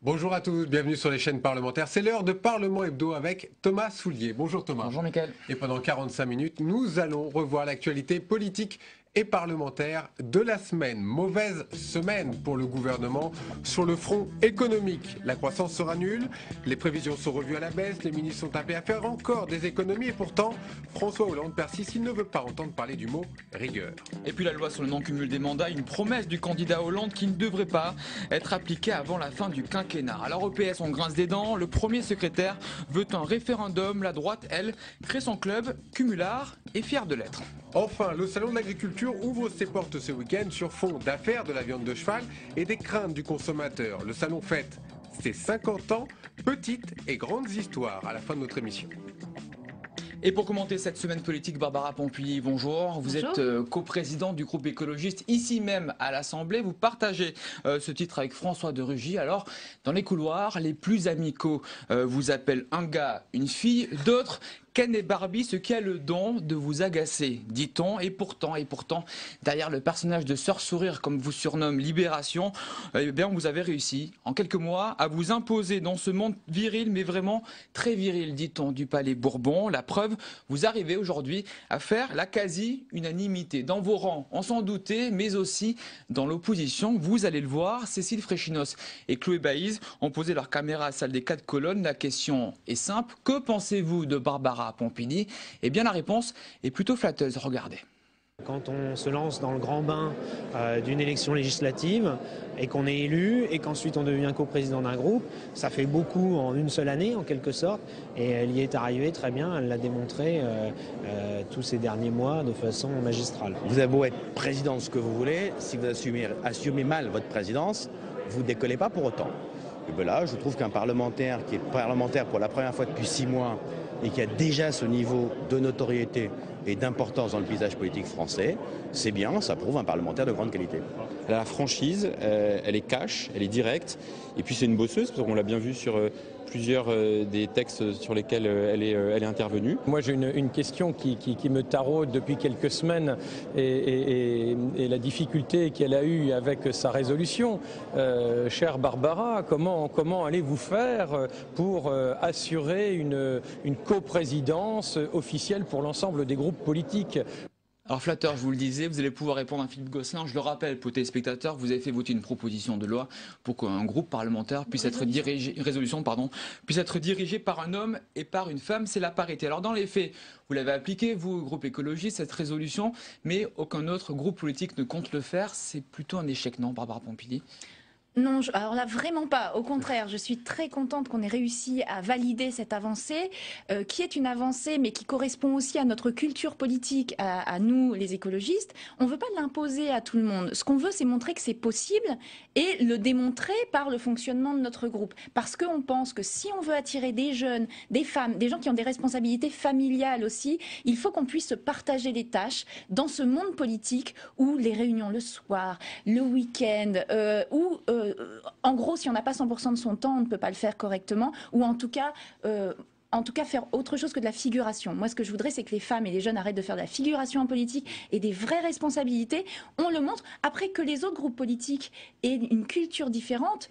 Bonjour à tous, bienvenue sur les chaînes parlementaires. C'est l'heure de Parlement Hebdo avec Thomas Soulier. Bonjour Thomas. Bonjour Mickaël. Et pendant 45 minutes, nous allons revoir l'actualité politique et parlementaire de la semaine. Mauvaise semaine pour le gouvernement sur le front économique. La croissance sera nulle, les prévisions sont revues à la baisse, les ministres sont appelés à faire encore des économies et pourtant, François Hollande persiste, il ne veut pas entendre parler du mot rigueur. Et puis la loi sur le non-cumul des mandats, une promesse du candidat Hollande qui ne devrait pas être appliquée avant la fin du quinquennat. Alors au PS, on grince des dents, le premier secrétaire veut un référendum, la droite, elle, crée son club, cumulard et fière de l'être. Enfin, le salon de l'agriculture ouvre ses portes ce week-end sur fond d'affaires de la viande de cheval et des craintes du consommateur. Le salon fête ses 50 ans, petites et grandes histoires à la fin de notre émission. Et pour commenter cette semaine politique, Barbara Pompili, bonjour. Vous êtes coprésidente du groupe écologiste ici même à l'Assemblée. Vous partagez ce titre avec François de Rugy. Alors, dans les couloirs, les plus amicaux vous appellent un gars, une fille, d'autres Ken et Barbie, ce qui a le don de vous agacer, dit-on. Et pourtant, derrière le personnage de Sœur Sourire, comme vous surnomme Libération, eh bien, vous avez réussi, en quelques mois, à vous imposer dans ce monde viril, mais vraiment très viril, dit-on, du Palais Bourbon. La preuve, vous arrivez aujourd'hui à faire la quasi-unanimité dans vos rangs, on s'en doutait, mais aussi dans l'opposition. Vous allez le voir, Cécile Fréchinos et Chloé Baïz ont posé leur caméra à la salle des 4 colonnes. La question est simple, que pensez-vous de Barbara Pompili? Eh bien la réponse est plutôt flatteuse, regardez. Quand on se lance dans le grand bain d'une élection législative et qu'on est élu et qu'ensuite on devient coprésident d'un groupe, ça fait beaucoup en une seule année en quelque sorte, et elle y est arrivée très bien, elle l'a démontré tous ces derniers mois de façon magistrale. Vous avez beau être président de ce que vous voulez, si vous assumez mal votre présidence, vous ne décollez pas pour autant. Et bien là, je trouve qu'un parlementaire qui est parlementaire pour la première fois depuis 6 mois et qui a déjà ce niveau de notoriété et d'importance dans le paysage politique français, c'est bien, ça prouve un parlementaire de grande qualité. Elle a la franchise, elle est cash, elle est directe, et puis c'est une bosseuse, parce qu'on l'a bien vu sur plusieurs des textes sur lesquels elle est intervenue. Moi j'ai une question qui me taraude depuis quelques semaines et la difficulté qu'elle a eue avec sa résolution. Chère Barbara, comment allez-vous faire pour assurer une coprésidence officielle pour l'ensemble des groupes politiques ? Alors flatteur, je vous le disais, vous allez pouvoir répondre à Philippe Gosselin. Je le rappelle pour les téléspectateurs, vous avez fait voter une proposition de loi pour qu'un groupe parlementaire puisse être dirigé, puisse être dirigé par un homme et par une femme. C'est la parité. Alors dans les faits, vous l'avez appliqué, vous, groupe écologiste, cette résolution, mais aucun autre groupe politique ne compte le faire. C'est plutôt un échec, non, Barbara Pompili ? Non, alors là, vraiment pas. Au contraire, je suis très contente qu'on ait réussi à valider cette avancée, qui est une avancée, mais qui correspond aussi à notre culture politique, à nous, les écologistes. On ne veut pas l'imposer à tout le monde. Ce qu'on veut, c'est montrer que c'est possible et le démontrer par le fonctionnement de notre groupe. Parce qu'on pense que si on veut attirer des jeunes, des femmes, des gens qui ont des responsabilités familiales aussi, il faut qu'on puisse se partager les tâches dans ce monde politique où les réunions le soir, le week-end, en gros, si on n'a pas 100% de son temps, on ne peut pas le faire correctement, ou en tout cas faire autre chose que de la figuration. Moi, ce que je voudrais, c'est que les femmes et les jeunes arrêtent de faire de la figuration en politique et des vraies responsabilités. On le montre. Après, que les autres groupes politiques aient une culture différente,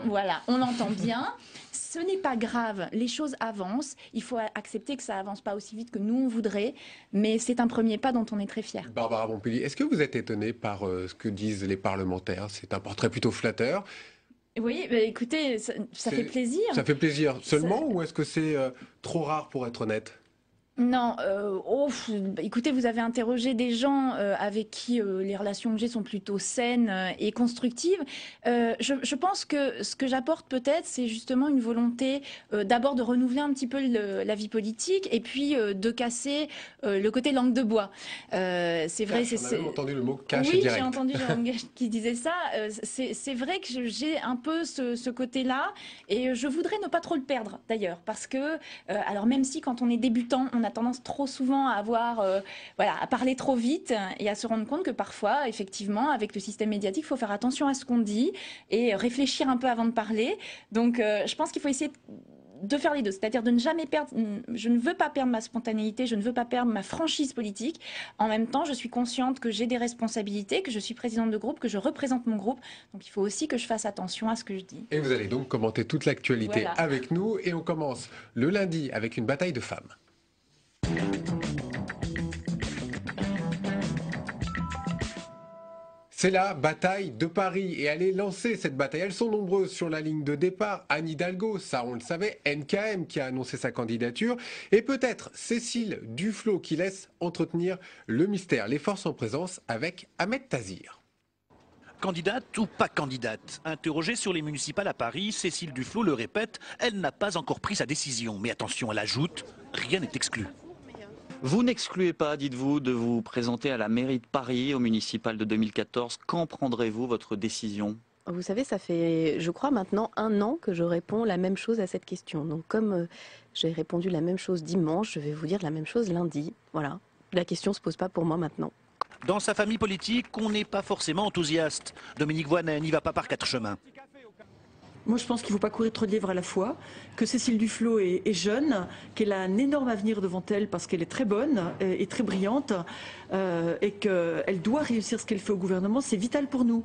voilà, on l'entend bien. Ce n'est pas grave. Les choses avancent. Il faut accepter que ça avance pas aussi vite que nous, on voudrait. Mais c'est un premier pas dont on est très fiers. Barbara Pompili, est-ce que vous êtes étonnée par ce que disent les parlementaires? C'est un portrait plutôt flatteur. Oui, bah écoutez, ça fait plaisir. Ça fait plaisir seulement ou est-ce que c'est trop rare pour être honnête? Non, écoutez, vous avez interrogé des gens avec qui les relations que j'ai sont plutôt saines et constructives. Je pense que ce que j'apporte peut-être, c'est justement une volonté d'abord de renouveler un petit peu la vie politique et puis de casser le côté langue de bois. C'est vrai, c'est. On a entendu le mot cash oui, et direct. j'ai entendu Jérôme Gage qui disait ça. C'est vrai que j'ai un peu ce côté-là et je voudrais ne pas trop le perdre d'ailleurs parce que alors même si quand on est débutant, on a tendance trop souvent à à parler trop vite et à se rendre compte que parfois, effectivement, avec le système médiatique, il faut faire attention à ce qu'on dit et réfléchir un peu avant de parler. Donc, je pense qu'il faut essayer de faire les deux, c'est-à-dire de ne jamais perdre, je ne veux pas perdre ma spontanéité, je ne veux pas perdre ma franchise politique. En même temps, je suis consciente que j'ai des responsabilités, que je suis présidente de groupe, que je représente mon groupe, donc il faut aussi que je fasse attention à ce que je dis. Et vous allez donc commenter toute l'actualité avec nous, et on commence le lundi avec une bataille de femmes. C'est la bataille de Paris et elle est lancée, cette bataille. Elles sont nombreuses sur la ligne de départ. Anne Hidalgo, ça on le savait, NKM qui a annoncé sa candidature et peut-être Cécile Duflot qui laisse entretenir le mystère. Les forces en présence avec Ahmed Tazir. Candidate ou pas candidate? Interrogée sur les municipales à Paris, Cécile Duflot le répète, elle n'a pas encore pris sa décision. Mais attention, elle ajoute, rien n'est exclu. Vous n'excluez pas, dites-vous, de vous présenter à la mairie de Paris, au municipal de 2014. Quand prendrez-vous votre décision? Vous savez, ça fait, je crois, maintenant 1 an que je réponds la même chose à cette question. Donc comme j'ai répondu la même chose dimanche, je vais vous dire la même chose lundi. Voilà, la question ne se pose pas pour moi maintenant. Dans sa famille politique, on n'est pas forcément enthousiaste. Dominique Voynet n'y va pas par 4 chemins. Moi, je pense qu'il ne faut pas courir trop de livres à la fois, que Cécile Duflot est jeune, qu'elle a un énorme avenir devant elle parce qu'elle est très bonne et très brillante et qu'elle doit réussir ce qu'elle fait au gouvernement. C'est vital pour nous.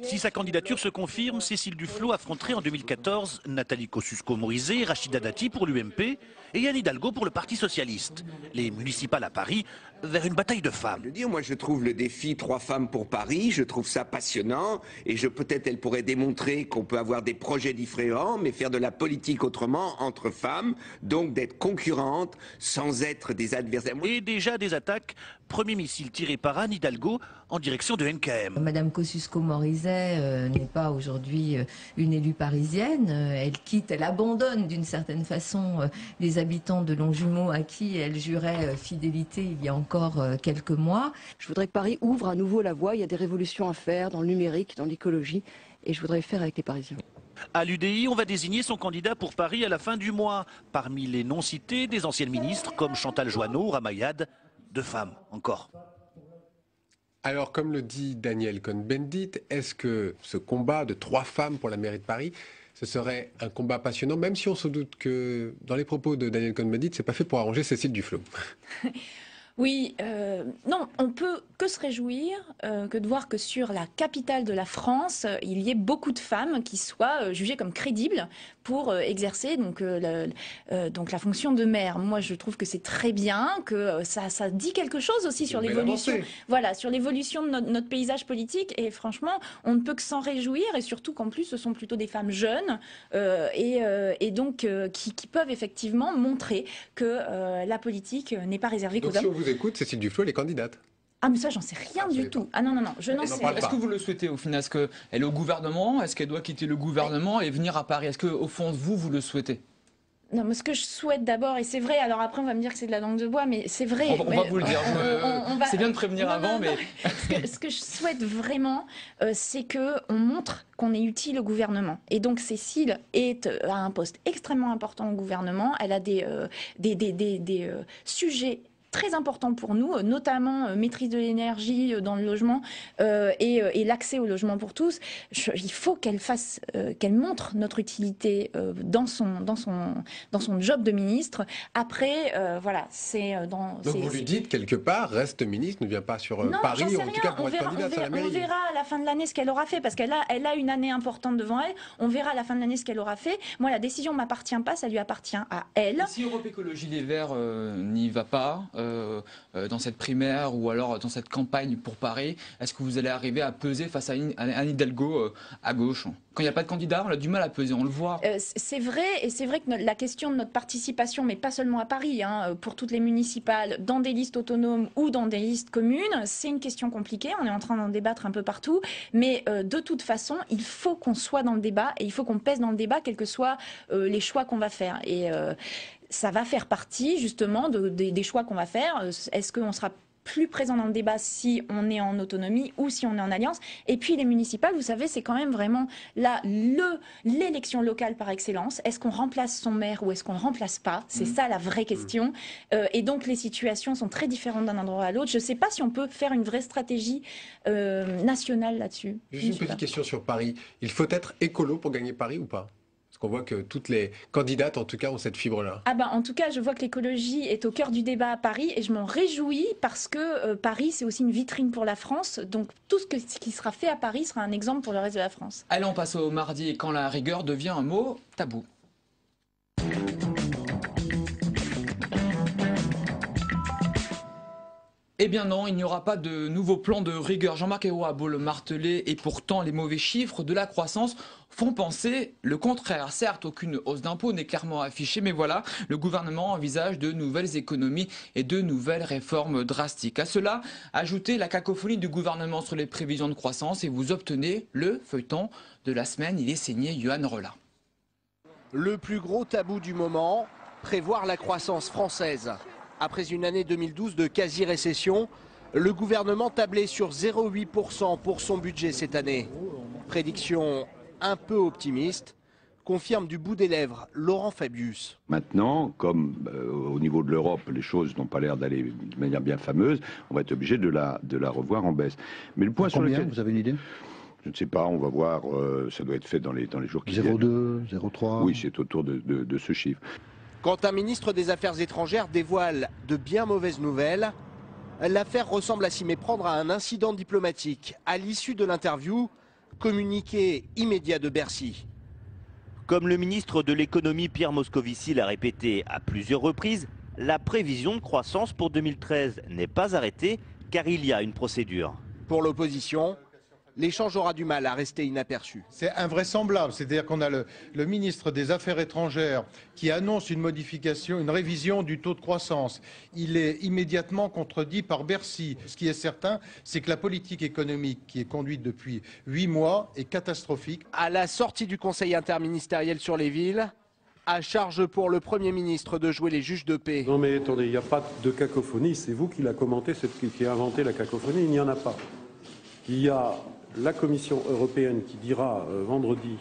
Si sa candidature se confirme, Cécile Duflot affronterait en 2014 Nathalie Kosciusko-Morizet, Rachida Dati pour l'UMP et Anne Hidalgo pour le Parti Socialiste. Les municipales à Paris vers une bataille de femmes. Moi je trouve le défi 3 femmes pour Paris, je trouve ça passionnant et peut-être elle pourrait démontrer qu'on peut avoir des projets différents mais faire de la politique autrement entre femmes, donc d'être concurrentes sans être des adversaires. Et déjà des attaques, premier missile tiré par Anne Hidalgo en direction de NKM. Madame Kosciusko-Morizet n'est pas aujourd'hui une élue parisienne, elle quitte, elle abandonne d'une certaine façon les habitants de Longjumeau à qui elle jurait fidélité il y a encore quelques mois. Je voudrais que Paris ouvre à nouveau la voie, il y a des révolutions à faire dans le numérique, dans l'écologie, et je voudrais le faire avec les Parisiens. À l'UDI, on va désigner son candidat pour Paris à la fin du mois. Parmi les non cités, des anciennes ministres comme Chantal Joanneau, Ramayad, 2 femmes encore. Alors, comme le dit Daniel Cohn-Bendit, est-ce que ce combat de 3 femmes pour la mairie de Paris, ce serait un combat passionnant, même si on se doute que dans les propos de Daniel Cohn-Bendit, c'est pas fait pour arranger Cécile Duflot? Oui, non, on peut que se réjouir que de voir que sur la capitale de la France, il y ait beaucoup de femmes qui soient jugées comme crédibles pour exercer donc la fonction de maire. Moi, je trouve que c'est très bien, que ça dit quelque chose aussi sur l'évolution. Voilà, sur l'évolution de notre paysage politique. Et franchement, on ne peut que s'en réjouir. Et surtout qu'en plus, ce sont plutôt des femmes jeunes et donc qui peuvent effectivement montrer que la politique n'est pas réservée qu'aux hommes. Écoute, Cécile Duflot, elle est candidate. Ah mais ça j'en sais rien du tout. Ah non, je n'en sais rien. Est-ce que vous le souhaitez au final? Est-ce qu'elle est au gouvernement? Est-ce qu'elle doit quitter le gouvernement et venir à Paris? Est-ce qu'au fond vous le souhaitez? Non, mais ce que je souhaite d'abord, et c'est vrai, alors après on va me dire que c'est de la langue de bois, mais c'est vrai. On va vous le dire, c'est bien de prévenir avant, mais... Ce que je souhaite vraiment, c'est qu'on montre qu'on est utile au gouvernement. Et donc Cécile a un poste extrêmement important au gouvernement, elle a des sujets très important pour nous, notamment maîtrise de l'énergie dans le logement et l'accès au logement pour tous. Il faut qu'elle montre notre utilité dans son job de ministre. Après, voilà, c'est dans... Donc vous lui dites, quelque part, reste ministre, ne vient pas sur Paris, en tout cas pour être candidate à la mairie. On verra à la fin de l'année ce qu'elle aura fait, parce qu'elle a une année importante devant elle. On verra à la fin de l'année ce qu'elle aura fait. Moi, la décision ne m'appartient pas, ça lui appartient à elle. Si Europe Écologie Les Verts n'y va pas, dans cette primaire ou alors dans cette campagne pour Paris, est-ce que vous allez arriver à peser face à Anne Hidalgo à gauche? Quand il n'y a pas de candidat, on a du mal à peser, on le voit. C'est vrai, et c'est vrai que la question de notre participation, mais pas seulement à Paris, pour toutes les municipales, dans des listes autonomes ou dans des listes communes, c'est une question compliquée, on est en train d'en débattre un peu partout, mais de toute façon, il faut qu'on soit dans le débat, et il faut qu'on pèse dans le débat, quels que soient les choix qu'on va faire. Et ça va faire partie justement des choix qu'on va faire. Est-ce qu'on sera plus présent dans le débat si on est en autonomie ou si on est en alliance? Et puis les municipales, vous savez, c'est quand même vraiment là l'élection locale par excellence. Est-ce qu'on remplace son maire ou est-ce qu'on ne le remplace pas? C'est ça la vraie question. Et donc les situations sont très différentes d'un endroit à l'autre. Je ne sais pas si on peut faire une vraie stratégie nationale là-dessus. Juste une petite question sur Paris. Il faut être écolo pour gagner Paris ou pas? Parce qu'on voit que toutes les candidates, en tout cas, ont cette fibre-là. Ah ben, en tout cas, je vois que l'écologie est au cœur du débat à Paris et je m'en réjouis parce que Paris, c'est aussi une vitrine pour la France. Donc tout ce qui sera fait à Paris sera un exemple pour le reste de la France. Allez, on passe au mardi, quand la rigueur devient un mot tabou. Eh bien non, il n'y aura pas de nouveau plan de rigueur. Jean-Marc Ayrault a beau le marteler et pourtant les mauvais chiffres de la croissance font penser le contraire. Certes, aucune hausse d'impôts n'est clairement affichée, mais voilà, le gouvernement envisage de nouvelles économies et de nouvelles réformes drastiques. À cela, ajoutez la cacophonie du gouvernement sur les prévisions de croissance et vous obtenez le feuilleton de la semaine. Il est signé Yohann Rolla. Le plus gros tabou du moment, prévoir la croissance française. Après une année 2012 de quasi-récession, le gouvernement tablait sur 0,8% pour son budget cette année. Prédiction un peu optimiste, confirme du bout des lèvres Laurent Fabius. Maintenant, comme au niveau de l'Europe, les choses n'ont pas l'air d'aller de manière bien fameuse, on va être obligé de la revoir en baisse. Mais le point sur lequel... Vous avez une idée ? Je ne sais pas, on va voir, ça doit être fait dans les jours qui viennent. 0,2, 0,3 ? Oui, c'est autour de ce chiffre. Quand un ministre des Affaires étrangères dévoile de bien mauvaises nouvelles, l'affaire ressemble à s'y méprendre à un incident diplomatique. À l'issue de l'interview, communiqué immédiat de Bercy. Comme le ministre de l'économie Pierre Moscovici l'a répété à plusieurs reprises, la prévision de croissance pour 2013 n'est pas arrêtée car il y a une procédure. Pour l'opposition, l'échange aura du mal à rester inaperçu. C'est invraisemblable, c'est-à-dire qu'on a le ministre des Affaires étrangères qui annonce une modification, une révision du taux de croissance. Il est immédiatement contredit par Bercy. Ce qui est certain, c'est que la politique économique qui est conduite depuis 8 mois est catastrophique. À la sortie du Conseil interministériel sur les villes, à charge pour le Premier ministre de jouer les juges de paix. Non mais attendez, il n'y a pas de cacophonie, c'est vous qui l'a commenté, qui a inventé la cacophonie, il n'y en a pas. Il y a la Commission européenne qui dira vendredi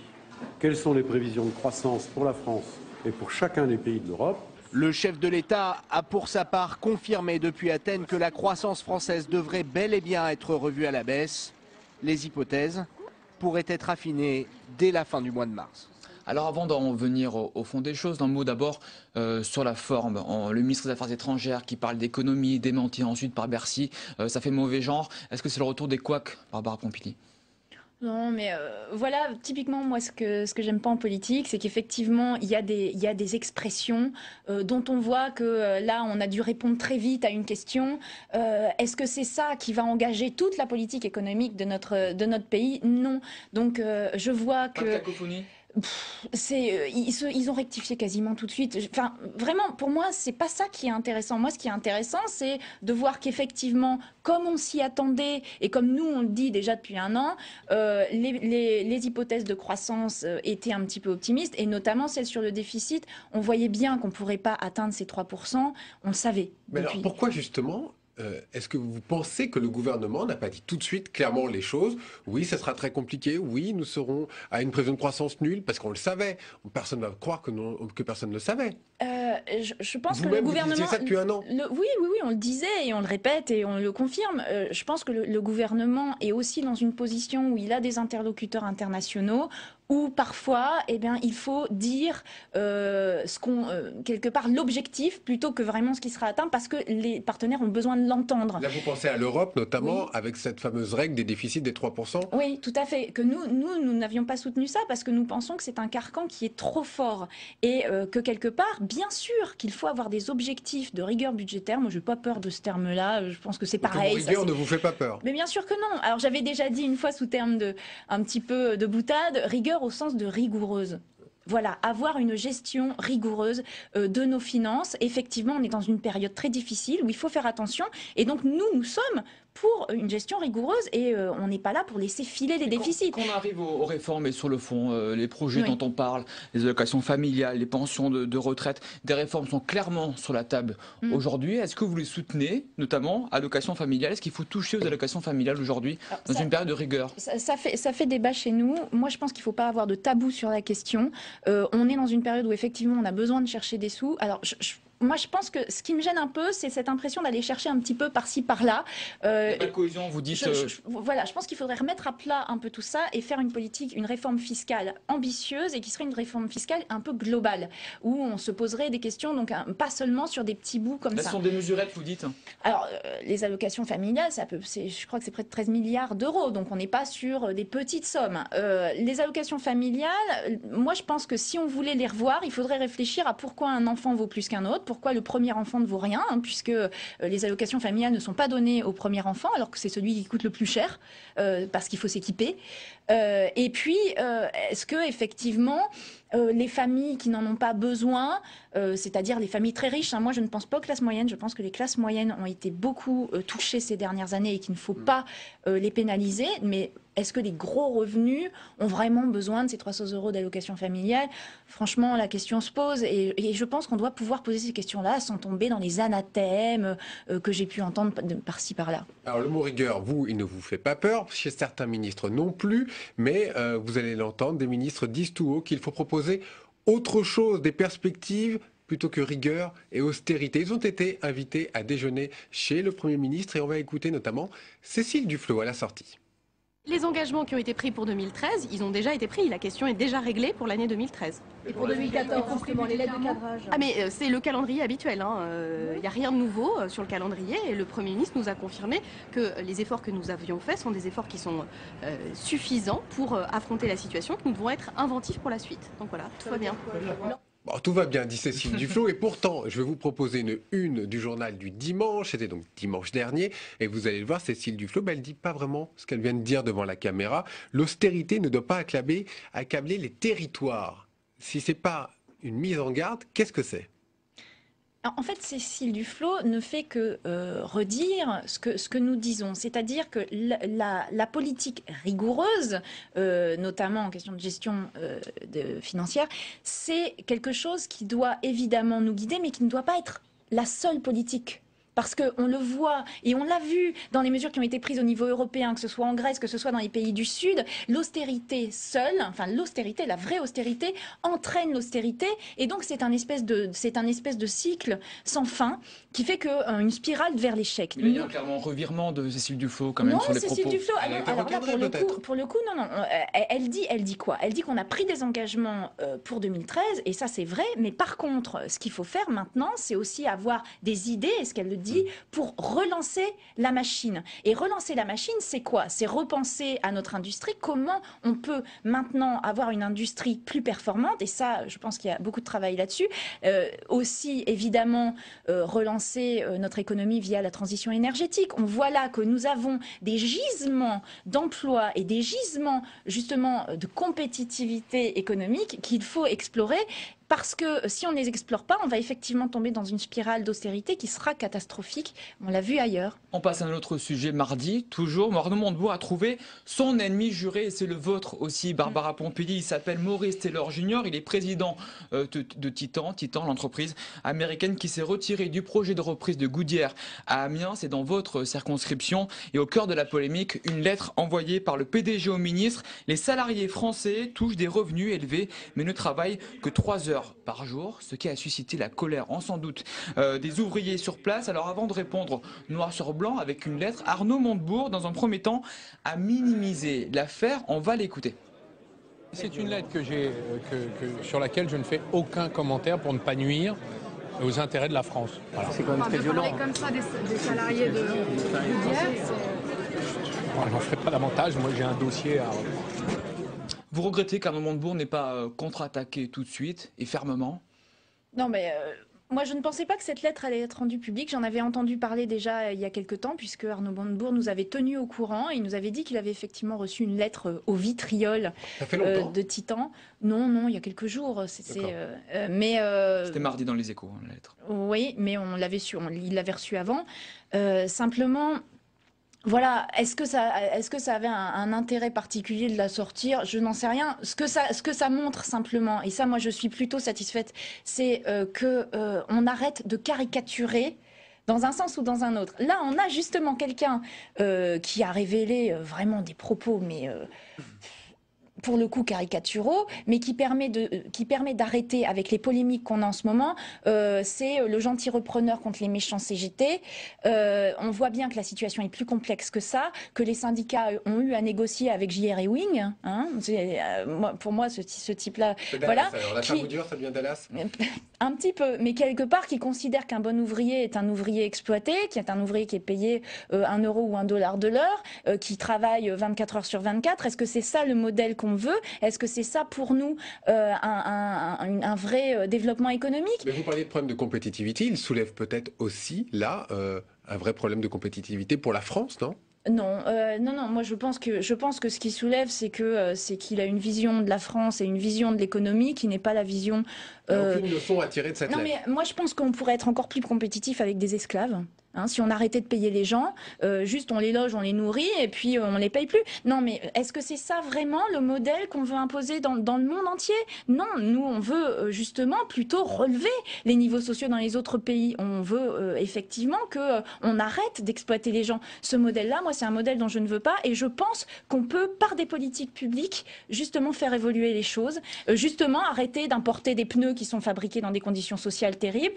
quelles sont les prévisions de croissance pour la France et pour chacun des pays de l'Europe. Le chef de l'État a pour sa part confirmé depuis Athènes que la croissance française devrait bel et bien être revue à la baisse. Les hypothèses pourraient être affinées dès la fin du mois de mars. Alors avant d'en venir au fond des choses, un mot d'abord sur la forme. Le ministre des Affaires étrangères qui parle d'économie, démenti ensuite par Bercy, ça fait mauvais genre. Est-ce que c'est le retour des couacs, Barbara Pompili ? Non, mais voilà, typiquement, moi, ce que j'aime pas en politique, c'est qu'effectivement, il y a des expressions dont on voit que là, on a dû répondre très vite à une question. Est-ce que c'est ça qui va engager toute la politique économique de notre pays ? Non. Donc, je vois que... Pas de cacophonie ? Ils ont rectifié quasiment tout de suite. Enfin, vraiment, pour moi, c'est pas ça qui est intéressant. Moi, ce qui est intéressant, c'est de voir qu'effectivement, comme on s'y attendait et comme nous, on le dit déjà depuis un an, les hypothèses de croissance étaient un petit peu optimistes, et notamment celle sur le déficit. On voyait bien qu'on ne pourrait pas atteindre ces 3%. On le savait. Mais alors, pourquoi justement est-ce que vous pensez que le gouvernement n'a pas dit tout de suite clairement les choses ? Oui, ça sera très compliqué. Oui, nous serons à une prévision de croissance nulle, parce qu'on le savait. Personne ne va croire que personne ne le savait. Je pense que le gouvernement... Vous disiez ça depuis un an. Oui, on le disait et on le répète et on le confirme. Je pense que le gouvernement est aussi dans une position où il a des interlocuteurs internationaux, où parfois, il faut dire quelque part l'objectif plutôt que vraiment ce qui sera atteint, parce que les partenaires ont besoin de l'entendre. Là, vous pensez à l'Europe, notamment, oui, avec cette fameuse règle des déficits des 3%. Oui, tout à fait. Que nous n'avions pas soutenu ça parce que nous pensons que c'est un carcan qui est trop fort et que quelque part, bien sûr qu'il faut avoir des objectifs de rigueur budgétaire. Moi, je n'ai pas peur de ce terme-là. Je pense que c'est pareil. Rigueur ne vous fait pas peur. Mais bien sûr que non. Alors, j'avais déjà dit une fois sous terme un petit peu de boutade, rigueur au sens de rigoureuse. Voilà, avoir une gestion rigoureuse de nos finances. Effectivement, on est dans une période très difficile où il faut faire attention. Et donc, nous sommes pour une gestion rigoureuse et on n'est pas là pour laisser filer les déficits. Quand on arrive aux réformes et sur le fond, les projets dont on parle, les allocations familiales, les pensions de retraite, des réformes sont clairement sur la table aujourd'hui. Est-ce que vous les soutenez, notamment allocations familiales? Est-ce qu'il faut toucher aux allocations familiales aujourd'hui dans une période de rigueur? Ça fait débat chez nous. Moi, je pense qu'il ne faut pas avoir de tabou sur la question. On est dans une période où effectivement on a besoin de chercher des sous. Alors, moi, je pense que ce qui me gêne un peu, c'est cette impression d'aller chercher un petit peu par-ci, par-là. La cohésion, vous dites... Voilà, je pense qu'il faudrait remettre à plat un peu tout ça et faire une réforme fiscale ambitieuse et qui serait une réforme fiscale un peu globale, où on se poserait des questions, donc pas seulement sur des petits bouts comme ça. Ce sont des mesurettes, vous dites? Alors, les allocations familiales, je crois que c'est près de 13 milliards d'euros, donc on n'est pas sur des petites sommes. Les allocations familiales, moi je pense que si on voulait les revoir, il faudrait réfléchir à pourquoi un enfant vaut plus qu'un autre, pourquoi le premier enfant ne vaut rien, puisque les allocations familiales ne sont pas données au premier enfant, alors que c'est celui qui coûte le plus cher, parce qu'il faut s'équiper. Et puis, est-ce que effectivement, les familles qui n'en ont pas besoin, c'est-à-dire les familles très riches, moi je ne pense pas aux classes moyennes, je pense que les classes moyennes ont été beaucoup touchées ces dernières années et qu'il ne faut pas les pénaliser, mais est-ce que les gros revenus ont vraiment besoin de ces 300 € d'allocation familiale? Franchement, la question se pose et je pense qu'on doit pouvoir poser ces questions-là sans tomber dans les anathèmes que j'ai pu entendre par-ci, par-là. Alors le mot rigueur, il ne vous fait pas peur, chez certains ministres non plus, mais vous allez l'entendre, des ministres disent tout haut qu'il faut proposer autre chose, des perspectives plutôt que rigueur et austérité. Ils ont été invités à déjeuner chez le Premier ministre et on va écouter notamment Cécile Duflot à la sortie. Les engagements qui ont été pris pour 2013, ils ont déjà été pris. La question est déjà réglée pour l'année 2013. Et pour 2014, justement, les lettres de cadrage? Ah mais c'est le calendrier habituel. Il n'y a rien de nouveau sur le calendrier. Et le Premier ministre nous a confirmé que les efforts que nous avions faits sont des efforts qui sont suffisants pour affronter la situation, que nous devons être inventifs pour la suite. Donc voilà, tout va bien. Bon, tout va bien, dit Cécile Duflot, et pourtant, je vais vous proposer une du journal du dimanche, c'était donc dimanche dernier, et vous allez le voir, Cécile Duflot, elle ne dit pas vraiment ce qu'elle vient de dire devant la caméra. L'austérité ne doit pas accabler les territoires. Si ce n'est pas une mise en garde, qu'est-ce que c'est ? En fait, Cécile Duflot ne fait que redire ce que nous disons, c'est-à-dire que la politique rigoureuse, notamment en question de gestion financière, c'est quelque chose qui doit évidemment nous guider, mais qui ne doit pas être la seule politique. Parce qu'on le voit, et on l'a vu dans les mesures qui ont été prises au niveau européen, que ce soit en Grèce, que ce soit dans les pays du Sud, l'austérité seule, enfin l'austérité, la vraie austérité, entraîne l'austérité, et donc c'est un espèce de cycle sans fin qui fait une spirale vers l'échec. Il y a clairement un revirement de Cécile Duflot quand même sur les propos. Non, Cécile Duflot, alors là, pour le coup, non. Elle dit quoi? Elle dit qu'on a pris des engagements pour 2013, et ça c'est vrai, mais par contre, ce qu'il faut faire maintenant, c'est aussi avoir des idées, est-ce qu'elle le dit, pour relancer la machine. Et relancer la machine, c'est quoi? C'est repenser à notre industrie, comment on peut maintenant avoir une industrie plus performante, et ça, je pense qu'il y a beaucoup de travail là-dessus. Aussi, évidemment, relancer notre économie via la transition énergétique. On voit là que nous avons des gisements d'emplois et des gisements, justement, de compétitivité économique qu'il faut explorer. Parce que si on ne les explore pas, on va effectivement tomber dans une spirale d'austérité qui sera catastrophique. On l'a vu ailleurs. On passe à un autre sujet mardi. Toujours, Arnaud Montebourg a trouvé son ennemi juré, et c'est le vôtre aussi, Barbara Pompili. Il s'appelle Maurice Taylor Jr. Il est président de Titan, l'entreprise américaine qui s'est retirée du projet de reprise de Goodyear à Amiens. C'est dans votre circonscription. Et au cœur de la polémique, une lettre envoyée par le PDG au ministre. Les salariés français touchent des revenus élevés, mais ne travaillent que 3 heures par jour, ce qui a suscité la colère, sans doute, des ouvriers sur place. Alors avant de répondre noir sur blanc avec une lettre, Arnaud Montebourg, dans un premier temps, a minimisé l'affaire. On va l'écouter. C'est une lettre sur laquelle je ne fais aucun commentaire pour ne pas nuire aux intérêts de la France. Voilà. C'est quand même très violent. Comme ça des salariés de Goodyear, je n'en ferai pas davantage. Moi, j'ai un dossier à... Vous regrettez qu'Arnaud Montebourg n'ait pas contre-attaqué tout de suite et fermement? Non, mais moi, je ne pensais pas que cette lettre allait être rendue publique. J'en avais entendu parler déjà il y a quelque temps, puisque Arnaud Montebourg nous avait tenus au courant. Et il nous avait dit qu'il avait effectivement reçu une lettre au vitriol de Titan. Non, il y a quelques jours. C'était mardi dans les Échos, la lettre. Oui, mais il l'avait reçue avant. Simplement... Voilà, est-ce que ça avait un intérêt particulier de la sortir? Je n'en sais rien. Ce que ça montre simplement, et ça moi je suis plutôt satisfaite, c'est qu'on arrête de caricaturer dans un sens ou dans un autre. Là, on a justement quelqu'un qui a révélé vraiment des propos, mais pour le coup caricaturaux, mais qui permet d'arrêter avec les polémiques qu'on a en ce moment. C'est le gentil repreneur contre les méchants CGT. On voit bien que la situation est plus complexe que ça, que les syndicats ont eu à négocier avec JR et Wing. Hein. Pour moi, ce type-là, voilà. Alors, la femme dure, ça devient Dallas. Un petit peu, mais quelque part qui considère qu'un bon ouvrier est un ouvrier exploité, qui est un ouvrier qui est payé 1 euro ou 1 dollar de l'heure, qui travaille 24 heures sur 24. Est-ce que c'est ça le modèle qu'on veut? Est-ce que c'est ça pour nous un vrai développement économique? Mais vous parliez de problème de compétitivité, il soulève peut-être aussi là un vrai problème de compétitivité pour la France, non? Non, non. Moi, je pense que ce qui soulève, c'est qu'il a une vision de la France et une vision de l'économie qui n'est pas la vision. Il n'y a aucune leçon à tirer de cette lettre. Non, mais moi, je pense qu'on pourrait être encore plus compétitif avec des esclaves. Hein, si on arrêtait de payer les gens, juste on les loge, on les nourrit et puis on les paye plus. Non, mais est-ce que c'est ça vraiment le modèle qu'on veut imposer dans le monde entier? Non, nous on veut justement plutôt relever les niveaux sociaux dans les autres pays. On veut effectivement que on arrête d'exploiter les gens. Ce modèle-là, moi, c'est un modèle dont je ne veux pas et je pense qu'on peut, par des politiques publiques, justement faire évoluer les choses, justement arrêter d'importer des pneus qui sont fabriqués dans des conditions sociales terribles,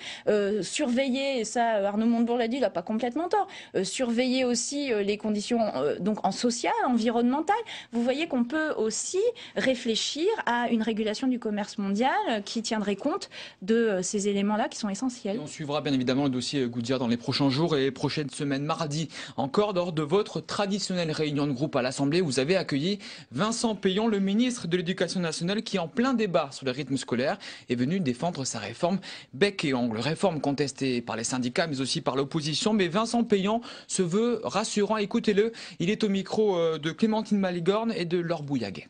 surveiller, et ça Arnaud Montebourg l'a dit, pas complètement tort, surveiller aussi les conditions donc en social, environnemental. Vous voyez qu'on peut aussi réfléchir à une régulation du commerce mondial qui tiendrait compte de ces éléments-là qui sont essentiels. Et on suivra bien évidemment le dossier Goodyear dans les prochains jours et les prochaines semaines. Mardi, encore lors de votre traditionnelle réunion de groupe à l'Assemblée, vous avez accueilli Vincent Peillon, le ministre de l'Éducation nationale, qui en plein débat sur le rythme scolaire est venu défendre sa réforme bec et ongle. Réforme contestée par les syndicats mais aussi par l'opposition. Mais Vincent Peillon se veut rassurant. Écoutez-le, il est au micro de Clémentine Maligorne et de Laure Bouillaguet.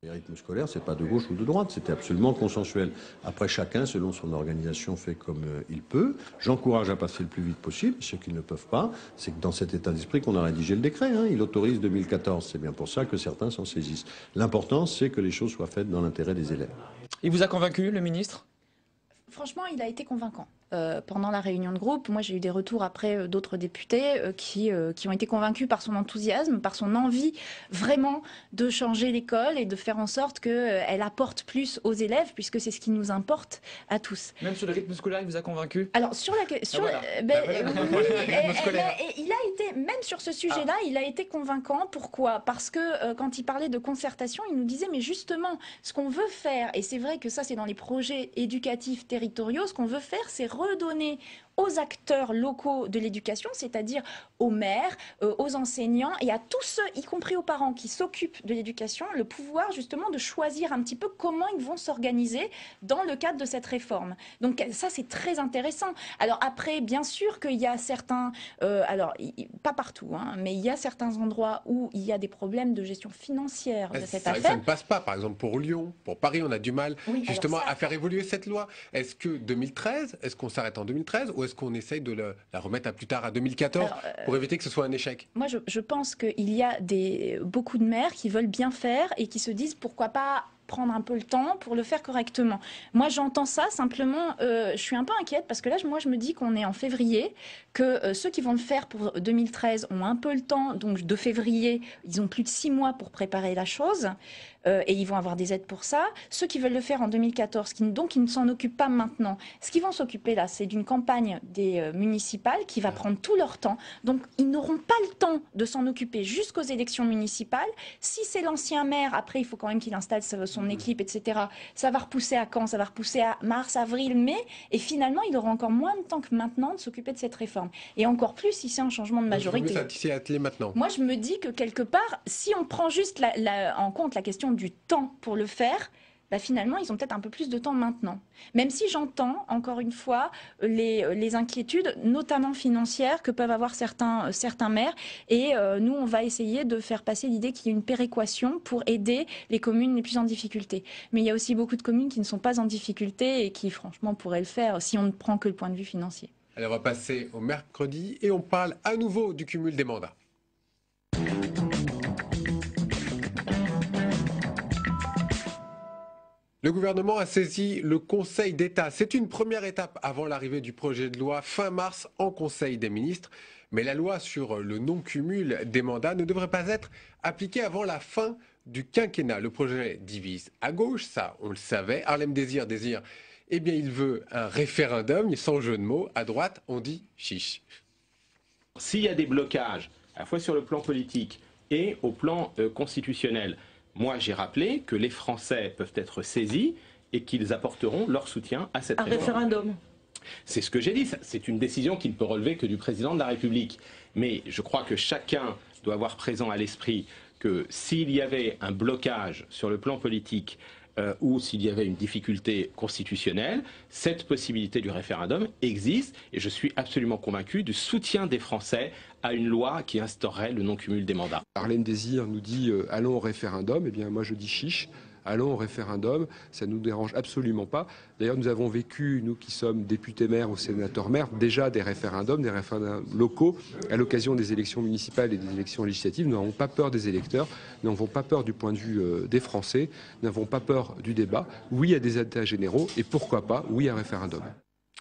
Les rythmes scolaires, c'est pas de gauche ou de droite, c'était absolument consensuel. Après, chacun, selon son organisation, fait comme il peut. J'encourage à passer le plus vite possible. Ceux qui ne peuvent pas, c'est que dans cet état d'esprit qu'on a rédigé le décret. Hein. Il autorise 2014. C'est bien pour ça que certains s'en saisissent. L'important, c'est que les choses soient faites dans l'intérêt des élèves. Il vous a convaincu, le ministre ? Franchement, il a été convaincant. Pendant la réunion de groupe, moi j'ai eu des retours après d'autres députés qui ont été convaincus par son enthousiasme, par son envie vraiment de changer l'école et de faire en sorte qu'elle apporte plus aux élèves, puisque c'est ce qui nous importe à tous. Même sur le rythme scolaire, il vous a convaincu? Alors sur la question, il a été, même sur ce sujet-là, il a été convaincant. Pourquoi? Parce que quand il parlait de concertation, il nous disait mais justement, ce qu'on veut faire, et c'est vrai que ça c'est dans les projets éducatifs territoriaux, ce qu'on veut faire, c'est redonner aux acteurs locaux de l'éducation, c'est-à-dire aux maires, aux enseignants et à tous ceux, y compris aux parents qui s'occupent de l'éducation, le pouvoir justement de choisir un petit peu comment ils vont s'organiser dans le cadre de cette réforme. Donc ça, c'est très intéressant. Alors après, bien sûr qu'il y a certains, pas partout, hein, mais il y a certains endroits où il y a des problèmes de gestion financière de cette affaire. Ça ne passe pas, par exemple pour Lyon, pour Paris, on a du mal justement à faire évoluer cette loi. Est-ce que 2013, est-ce qu'on s'arrête en 2013 ou est-ce qu'on essaye de la remettre à plus tard, à 2014, pour éviter que ce soit un échec? Moi, je pense qu'il y a beaucoup de maires qui veulent bien faire et qui se disent pourquoi pas prendre un peu le temps pour le faire correctement. Moi, j'entends ça, simplement, je suis un peu inquiète parce que là, moi, je me dis qu'on est en février, que ceux qui vont le faire pour 2013 ont un peu le temps, donc de février, ils ont plus de 6 mois pour préparer la chose. Et ils vont avoir des aides pour ça. Ceux qui veulent le faire en 2014, donc ils ne s'en occupent pas maintenant. Ce qu'ils vont s'occuper là, c'est d'une campagne des municipales qui va prendre tout leur temps. Donc ils n'auront pas le temps de s'en occuper jusqu'aux élections municipales. Si c'est l'ancien maire, après il faut quand même qu'il installe son équipe, etc. Ça va repousser à quand? Ça va repousser à mars, avril, mai. Et finalement, il aura encore moins de temps que maintenant de s'occuper de cette réforme. Et encore plus si c'est un changement de majorité. Moi, je me dis que quelque part, si on prend juste en compte la question du temps pour le faire, finalement, ils ont peut-être un peu plus de temps maintenant. Même si j'entends, encore une fois, les inquiétudes, notamment financières, que peuvent avoir certains maires. Et nous, on va essayer de faire passer l'idée qu'il y ait une péréquation pour aider les communes les plus en difficulté. Mais il y a aussi beaucoup de communes qui ne sont pas en difficulté et qui, franchement, pourraient le faire si on ne prend que le point de vue financier. Alors, on va passer au mercredi et on parle à nouveau du cumul des mandats. Le gouvernement a saisi le Conseil d'État. C'est une première étape avant l'arrivée du projet de loi fin mars en Conseil des ministres. Mais la loi sur le non-cumul des mandats ne devrait pas être appliquée avant la fin du quinquennat. Le projet divise à gauche, ça on le savait. Harlem Désir, eh bien il veut un référendum, sans jeu de mots. À droite, on dit chiche. S'il y a des blocages, à la fois sur le plan politique et au plan constitutionnel, moi j'ai rappelé que les Français peuvent être saisis et qu'ils apporteront leur soutien à cette réforme. Un référendum. C'est ce que j'ai dit, c'est une décision qui ne peut relever que du président de la République. Mais je crois que chacun doit avoir présent à l'esprit que s'il y avait un blocage sur le plan politique ou s'il y avait une difficulté constitutionnelle, cette possibilité du référendum existe et je suis absolument convaincu du soutien des Français à une loi qui instaurerait le non-cumul des mandats. Harlem Désir nous dit allons au référendum, eh bien moi je dis chiche. Allons au référendum, ça ne nous dérange absolument pas. D'ailleurs, nous avons vécu, nous qui sommes députés maires ou sénateurs maires, déjà des référendums locaux à l'occasion des élections municipales et des élections législatives. Nous n'avons pas peur des électeurs, nous n'avons pas peur du point de vue des Français, nous n'avons pas peur du débat. Oui à des états généraux et pourquoi pas, oui à un référendum.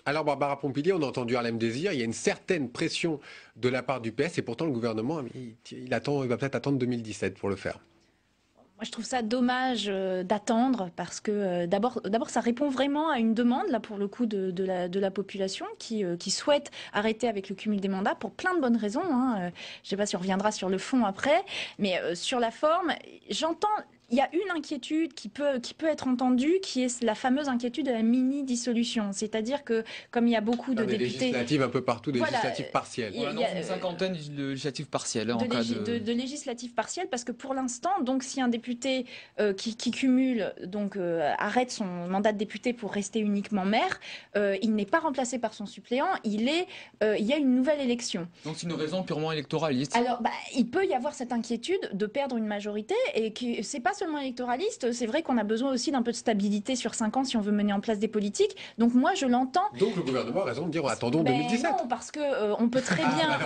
Alors Barbara Pompili, on a entendu Harlem Désir, il y a une certaine pression de la part du PS et pourtant le gouvernement, il va peut-être attendre 2017 pour le faire. Je trouve ça dommage d'attendre parce que d'abord ça répond vraiment à une demande là pour le coup de la population qui souhaite arrêter avec le cumul des mandats pour plein de bonnes raisons. Hein. Je ne sais pas si on reviendra sur le fond après, mais sur la forme, j'entends. Il y a une inquiétude qui peut être entendue, qui est la fameuse inquiétude de la mini-dissolution. C'est-à-dire que, comme il y a beaucoup de députés... Des législatives un peu partout, des législatives partielles. On annonce une cinquantaine de législatives partielles. De législatives partielles, parce que pour l'instant, donc, si un député qui cumule, donc arrête son mandat de député pour rester uniquement maire, il n'est pas remplacé par son suppléant, il y a une nouvelle élection. Donc c'est une raison purement électoraliste. Alors, il peut y avoir cette inquiétude de perdre une majorité, et que c'est pas seulement électoraliste, c'est vrai qu'on a besoin aussi d'un peu de stabilité sur 5 ans si on veut mener en place des politiques. Donc moi, je l'entends. Donc le gouvernement a raison de dire attendons 2017. Non, parce que on peut très bien,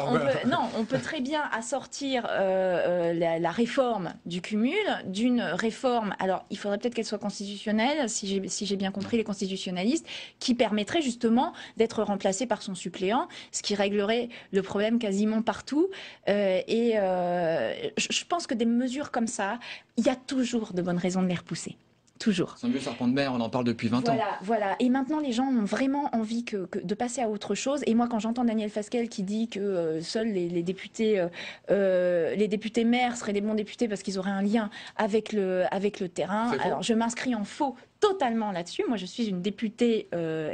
on peut très bien assortir la réforme du cumul d'une réforme. Alors, il faudrait peut-être qu'elle soit constitutionnelle, si j'ai bien compris les constitutionnalistes, qui permettrait justement d'être remplacé par son suppléant, ce qui réglerait le problème quasiment partout. Je pense que des mesures comme ça, il y a toujours de bonnes raisons de les repousser. Toujours. C'est un vieux serpent de mer, on en parle depuis 20 ans. Voilà. Et maintenant, les gens ont vraiment envie de passer à autre chose. Et moi, quand j'entends Daniel Fasquelle qui dit que seuls les députés maires seraient des bons députés parce qu'ils auraient un lien avec le terrain, alors je m'inscris en faux totalement là-dessus. Moi, je suis une députée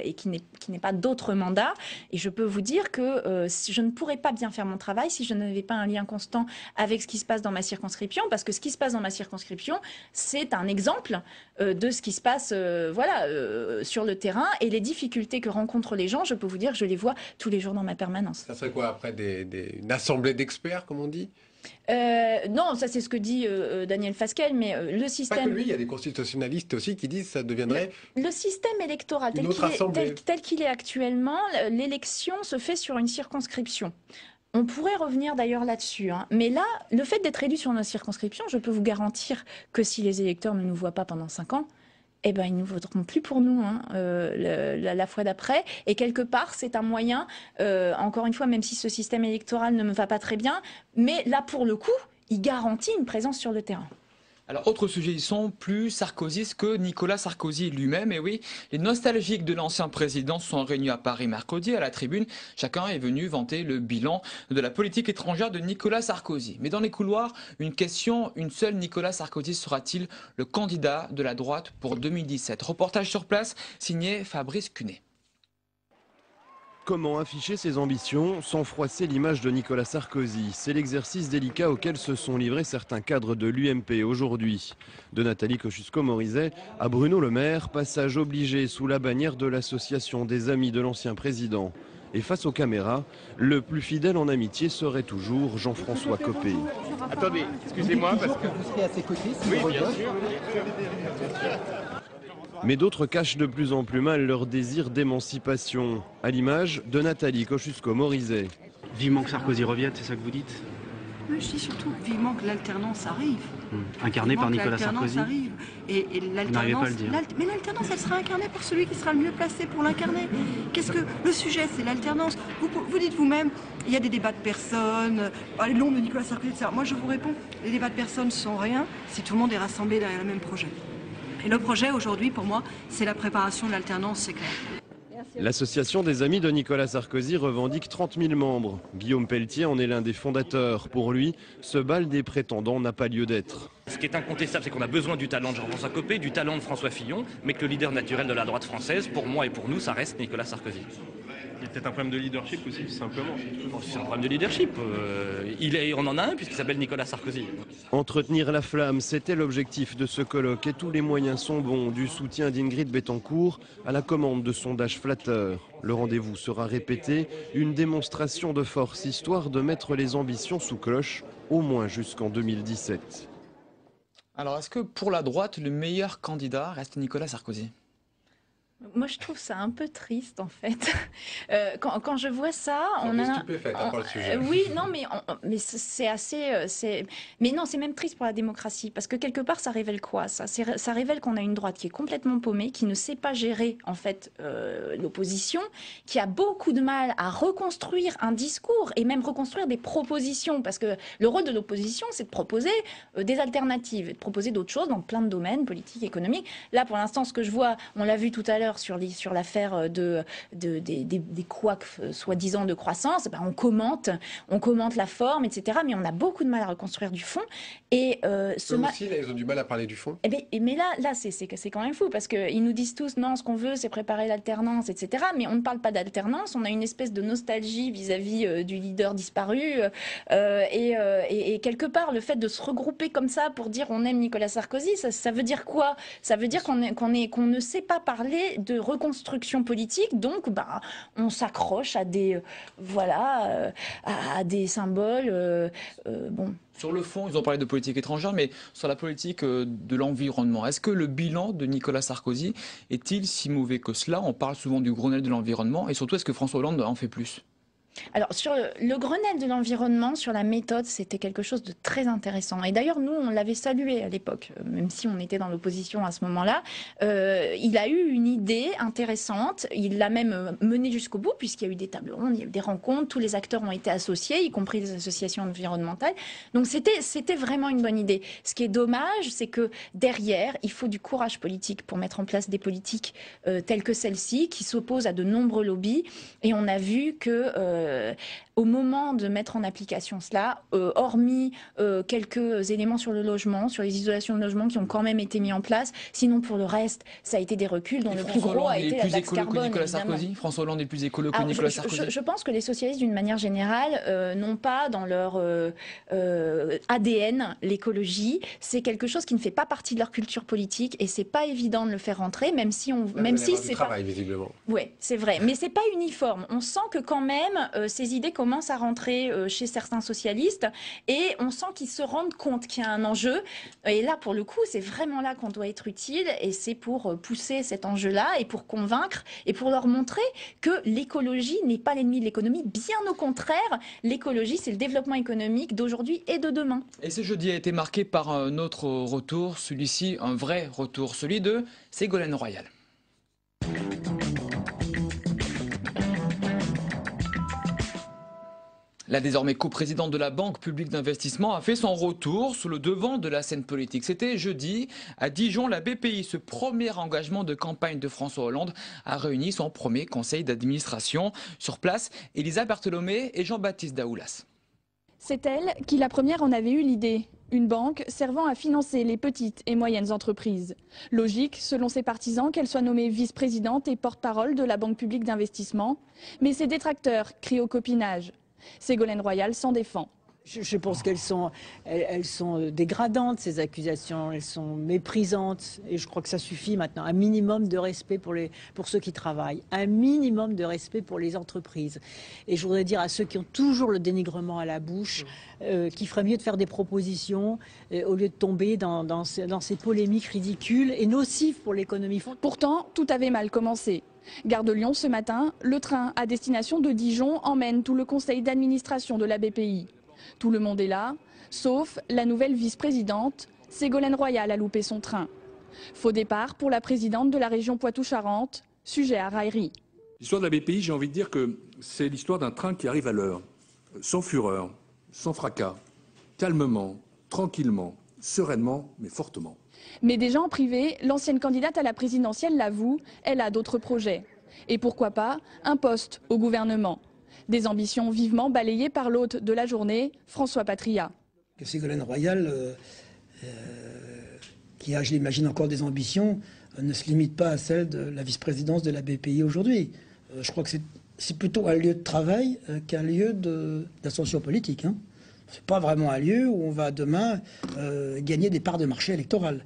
et qui n'est pas d'autre mandat. Et je peux vous dire que je ne pourrais pas bien faire mon travail si je n'avais pas un lien constant avec ce qui se passe dans ma circonscription. Parce que ce qui se passe dans ma circonscription, c'est un exemple de ce qui se passe sur le terrain. Et les difficultés que rencontrent les gens, je peux vous dire que je les vois tous les jours dans ma permanence. Ça serait quoi après une assemblée d'experts, comme on dit ? Non, ça c'est ce que dit Daniel Fasquelle, mais le système... Pas que lui, il y a des constitutionnalistes aussi qui disent que ça deviendrait... Le système électoral tel qu'il est actuellement, l'élection se fait sur une circonscription. On pourrait revenir d'ailleurs là-dessus, hein. Mais là, le fait d'être élu sur notre circonscription, je peux vous garantir que si les électeurs ne nous voient pas pendant 5 ans, eh ben, ils ne voteront plus pour nous la fois d'après. Et quelque part, c'est un moyen, encore une fois, même si ce système électoral ne me va pas très bien, mais là, pour le coup, il garantit une présence sur le terrain. Alors, autre sujet, ils sont plus sarkozystes que Nicolas Sarkozy lui-même. Et oui, les nostalgiques de l'ancien président sont réunis à Paris mercredi à la Tribune. Chacun est venu vanter le bilan de la politique étrangère de Nicolas Sarkozy. Mais dans les couloirs, une question, une seule: Nicolas Sarkozy sera-t-il le candidat de la droite pour 2017 ? Reportage sur place, signé Fabrice Cunet. Comment afficher ses ambitions sans froisser l'image de Nicolas Sarkozy? C'est l'exercice délicat auquel se sont livrés certains cadres de l'UMP aujourd'hui. De Nathalie Kosciusko-Morizet à Bruno Le Maire, passage obligé sous la bannière de l'association des amis de l'ancien président. Et face aux caméras, le plus fidèle en amitié serait toujours Jean-François Copé. Attendez, excusez-moi parce que... Vous serez à ses côtés, oui, bien sûr. Mais d'autres cachent de plus en plus mal leur désir d'émancipation, à l'image de Nathalie Kosciusko-Morizet. Vivement que Sarkozy revienne, c'est ça que vous dites? Je dis surtout vivement que l'alternance arrive. Incarné par Nicolas Sarkozy. Arrive. Et l'alternance, mais l'alternance, elle sera incarnée par celui qui sera le mieux placé pour l'incarner. Qu'est-ce que le sujet, c'est l'alternance. Vous dites vous-même, il y a des débats de personnes, l'ombre de Nicolas Sarkozy, etc. Moi, je vous réponds, les débats de personnes ne sont rien si tout le monde est rassemblé derrière le même projet. Et le projet aujourd'hui, pour moi, c'est la préparation de l'alternance, c'est clair. L'association des amis de Nicolas Sarkozy revendique 30 000 membres. Guillaume Pelletier en est l'un des fondateurs. Pour lui, ce bal des prétendants n'a pas lieu d'être. Ce qui est incontestable, c'est qu'on a besoin du talent de Jean-François Copé, du talent de François Fillon, mais que le leader naturel de la droite française, pour moi et pour nous, ça reste Nicolas Sarkozy. Il y a peut-être un problème de leadership aussi, tout simplement. C'est un problème de leadership. On en a un puisqu'il s'appelle Nicolas Sarkozy. Entretenir la flamme, c'était l'objectif de ce colloque et tous les moyens sont bons, du soutien d'Ingrid Betancourt à la commande de sondages flatteurs. Le rendez-vous sera répété, une démonstration de force histoire de mettre les ambitions sous cloche, au moins jusqu'en 2017. Alors, est-ce que pour la droite, le meilleur candidat reste Nicolas Sarkozy ? Moi, je trouve ça un peu triste, en fait. Quand je vois ça, on est stupéfaite par le sujet. Oui, non, mais c'est assez... Mais non, c'est même triste pour la démocratie, parce que quelque part, ça révèle quoi, ça révèle qu'on a une droite qui est complètement paumée, qui ne sait pas gérer, en fait, l'opposition, qui a beaucoup de mal à reconstruire un discours et même reconstruire des propositions, parce que le rôle de l'opposition, c'est de proposer des alternatives, de proposer d'autres choses dans plein de domaines, politiques, économiques. Là, pour l'instant, ce que je vois, on l'a vu tout à l'heure, sur l'affaire des couacs soi-disant de croissance, on commente la forme, etc. Mais on a beaucoup de mal à reconstruire du fond. Et aussi, là, ils ont du mal à parler du fond. Mais là, c'est quand même fou, parce qu'ils nous disent tous, non, ce qu'on veut, c'est préparer l'alternance, etc. Mais on ne parle pas d'alternance. On a une espèce de nostalgie vis-à-vis du leader disparu. Et quelque part, le fait de se regrouper comme ça pour dire on aime Nicolas Sarkozy, ça veut dire quoi? Ça veut dire qu'on ne sait pas parler de reconstruction politique, donc on s'accroche à des à des symboles. Bon. Sur le fond, ils ont parlé de politique étrangère, mais sur la politique de l'environnement, est-ce que le bilan de Nicolas Sarkozy est-il si mauvais que cela? On parle souvent du Grenelle de l'environnement, et surtout, est-ce que François Hollande en fait plus? Alors, sur le Grenelle de l'environnement, sur la méthode, c'était quelque chose de très intéressant. Et d'ailleurs, nous, on l'avait salué à l'époque, même si on était dans l'opposition à ce moment-là. Il a eu une idée intéressante. Il l'a même menée jusqu'au bout, puisqu'il y a eu des tables rondes, il y a eu des rencontres, tous les acteurs ont été associés, y compris les associations environnementales. Donc, c'était vraiment une bonne idée. Ce qui est dommage, c'est que derrière, il faut du courage politique pour mettre en place des politiques telles que celle-ci, qui s'opposent à de nombreux lobbies. Et on a vu que au moment de mettre en application cela, hormis quelques éléments sur le logement, sur les isolations de logement qui ont quand même été mis en place, sinon pour le reste, ça a été des reculs dont le plus gros a été la taxe carbone. François Hollande est plus écolo que Nicolas Sarkozy. Je pense que les socialistes, d'une manière générale, n'ont pas dans leur ADN l'écologie. C'est quelque chose qui ne fait pas partie de leur culture politique et c'est pas évident de le faire rentrer, même si c'est travail, visiblement. Oui, c'est vrai, mais c'est pas uniforme. On sent que quand même ces idées commencent à rentrer chez certains socialistes et on sent qu'ils se rendent compte qu'il y a un enjeu. Et là, pour le coup, c'est vraiment là qu'on doit être utile et c'est pour pousser cet enjeu-là et pour convaincre et pour leur montrer que l'écologie n'est pas l'ennemi de l'économie. Bien au contraire, l'écologie, c'est le développement économique d'aujourd'hui et de demain. Et ce jeudi a été marqué par un autre retour, celui-ci, un vrai retour, celui de Ségolène Royal. La désormais coprésidente de la Banque publique d'investissement a fait son retour sur le devant de la scène politique. C'était jeudi à Dijon, la BPI. Ce premier engagement de campagne de François Hollande a réuni son premier conseil d'administration. Sur place, Elisa Bertholomé et Jean-Baptiste Daoulas. C'est elle qui, la première, en avait eu l'idée. Une banque servant à financer les petites et moyennes entreprises. Logique, selon ses partisans, qu'elle soit nommée vice-présidente et porte-parole de la Banque publique d'investissement. Mais ses détracteurs crient au copinage. Ségolène Royal s'en défend. Je pense qu'elles sont dégradantes, ces accusations, elles sont méprisantes et je crois que ça suffit maintenant. Un minimum de respect pour ceux qui travaillent, un minimum de respect pour les entreprises. Et je voudrais dire à ceux qui ont toujours le dénigrement à la bouche qu'il ferait mieux de faire des propositions au lieu de tomber dans ces polémiques ridicules et nocives pour l'économie. Pourtant, tout avait mal commencé. Gare de Lyon, ce matin, le train à destination de Dijon emmène tout le conseil d'administration de la BPI. Tout le monde est là, sauf la nouvelle vice-présidente, Ségolène Royal a loupé son train. Faux départ pour la présidente de la région Poitou-Charentes, sujet à raillerie. L'histoire de la BPI, j'ai envie de dire que c'est l'histoire d'un train qui arrive à l'heure, sans fureur, sans fracas, calmement, tranquillement, sereinement, mais fortement. Mais déjà en privé, l'ancienne candidate à la présidentielle l'avoue, elle a d'autres projets. Et pourquoi pas un poste au gouvernement. Des ambitions vivement balayées par l'hôte de la journée, François Patria. Que Ségolène Royal, qui a, je l'imagine, encore des ambitions, ne se limite pas à celle de la vice-présidence de la BPI aujourd'hui. Je crois que c'est plutôt un lieu de travail qu'un lieu d'ascension politique. Hein. Ce n'est pas vraiment un lieu où on va demain gagner des parts de marché électorales.